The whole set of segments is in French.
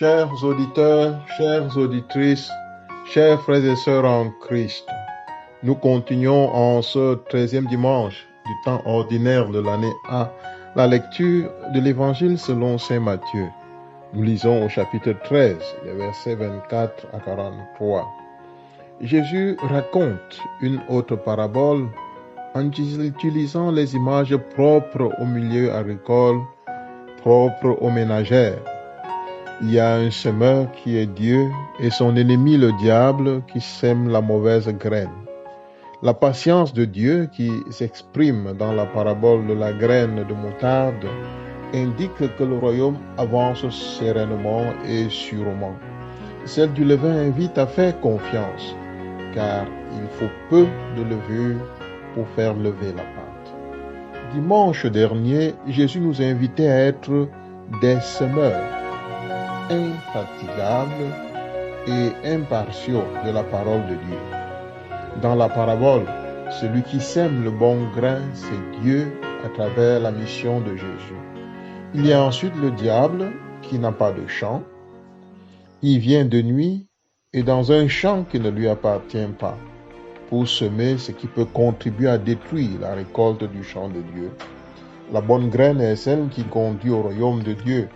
Chers auditeurs, chères auditrices, chers frères et sœurs en Christ, nous continuons en ce 13e dimanche du temps ordinaire de l'année A, la lecture de l'Évangile selon saint Matthieu. Nous lisons au chapitre 13, les versets 24 à 43. Jésus raconte une autre parabole en utilisant les images propres au milieu agricole, propres aux ménagères. Il y a un semeur qui est Dieu et son ennemi le diable qui sème la mauvaise graine. La patience de Dieu qui s'exprime dans la parabole de la graine de moutarde indique que le royaume avance sereinement et sûrement. Celle du levain invite à faire confiance, car il faut peu de levure pour faire lever la pâte. Dimanche dernier, Jésus nous invitait à être des semeurs, infatigables et impartiaux de la parole de Dieu. Dans la parabole, celui qui sème le bon grain, c'est Dieu à travers la mission de Jésus. Il y a ensuite le diable qui n'a pas de champ. Il vient de nuit et dans un champ qui ne lui appartient pas pour semer ce qui peut contribuer à détruire la récolte du champ de Dieu. La bonne graine est celle qui conduit au royaume de Dieu.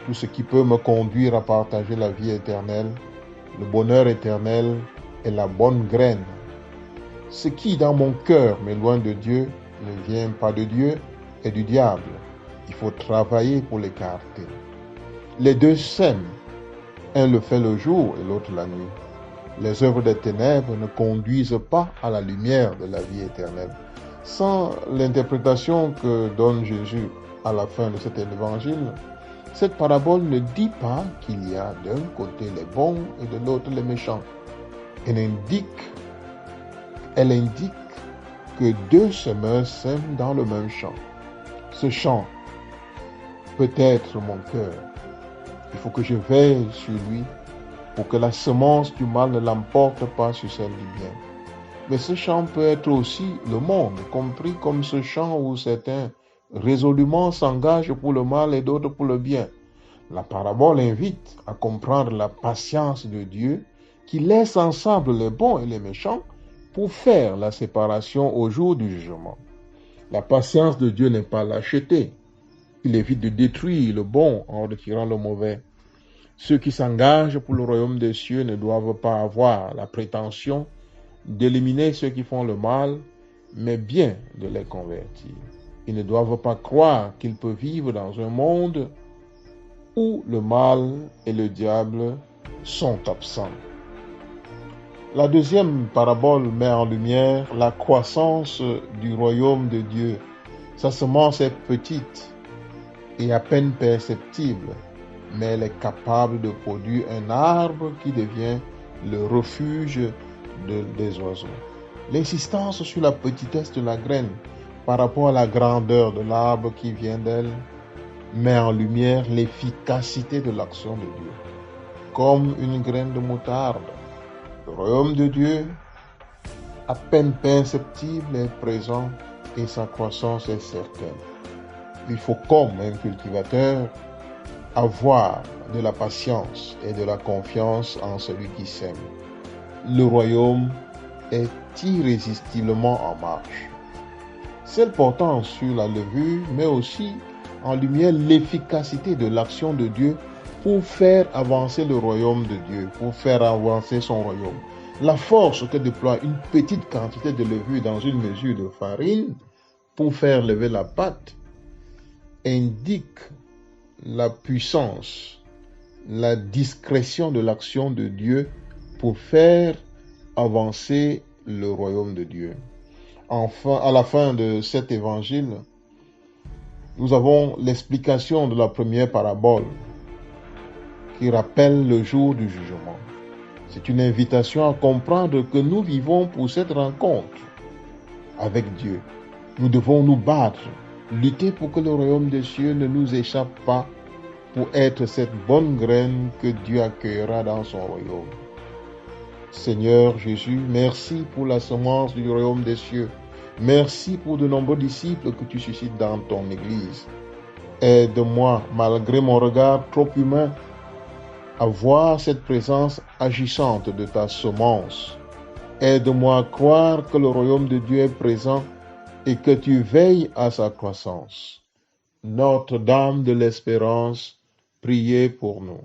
Tout ce qui peut me conduire à partager la vie éternelle, le bonheur éternel est la bonne graine. Ce qui dans mon cœur m'éloigne de Dieu ne vient pas de Dieu et du diable. Il faut travailler pour l'écarter. Les deux sèment. Un le fait le jour et l'autre la nuit. Les œuvres des ténèbres ne conduisent pas à la lumière de la vie éternelle. Sans l'interprétation que donne Jésus à la fin de cet évangile, cette parabole ne dit pas qu'il y a d'un côté les bons et de l'autre les méchants. Elle indique que deux semeurs sèment dans le même champ. Ce champ peut être mon cœur. Il faut que je veille sur lui pour que la semence du mal ne l'emporte pas sur celle du bien. Mais ce champ peut être aussi le monde, compris comme ce champ où certains résolument s'engagent pour le mal et d'autres pour le bien. La parabole invite à comprendre la patience de Dieu qui laisse ensemble les bons et les méchants pour faire la séparation au jour du jugement. La patience de Dieu n'est pas lâcheté. Il évite de détruire le bon en retirant le mauvais. Ceux qui s'engagent pour le royaume des cieux ne doivent pas avoir la prétention d'éliminer ceux qui font le mal, mais bien de les convertir. Ils ne doivent pas croire qu'ils peuvent vivre dans un monde où le mal et le diable sont absents. La deuxième parabole met en lumière la croissance du royaume de Dieu. Sa semence est petite et à peine perceptible, mais elle est capable de produire un arbre qui devient le refuge des oiseaux. L'insistance sur la petitesse de la graine par rapport à la grandeur de l'arbre qui vient d'elle met en lumière l'efficacité de l'action de Dieu. Comme une graine de moutarde, le royaume de Dieu, à peine perceptible, est présent et sa croissance est certaine. Il faut, comme un cultivateur, avoir de la patience et de la confiance en celui qui sème. Le royaume est irrésistiblement en marche. Celle portant sur la levure met aussi en lumière l'efficacité de l'action de Dieu pour faire avancer le royaume de Dieu, pour faire avancer son royaume. La force que déploie une petite quantité de levure dans une mesure de farine pour faire lever la pâte indique la puissance, la discrétion de l'action de Dieu pour faire avancer le royaume de Dieu. Enfin, à la fin de cet évangile, nous avons l'explication de la première parabole qui rappelle le jour du jugement. C'est une invitation à comprendre que nous vivons pour cette rencontre avec Dieu. Nous devons nous battre, lutter pour que le royaume des cieux ne nous échappe pas, pour être cette bonne graine que Dieu accueillera dans son royaume. Seigneur Jésus, merci pour la semence du royaume des cieux. Merci pour de nombreux disciples que tu suscites dans ton Église. Aide-moi, malgré mon regard trop humain, à voir cette présence agissante de ta semence. Aide-moi à croire que le royaume de Dieu est présent et que tu veilles à sa croissance. Notre-Dame de l'Espérance, priez pour nous.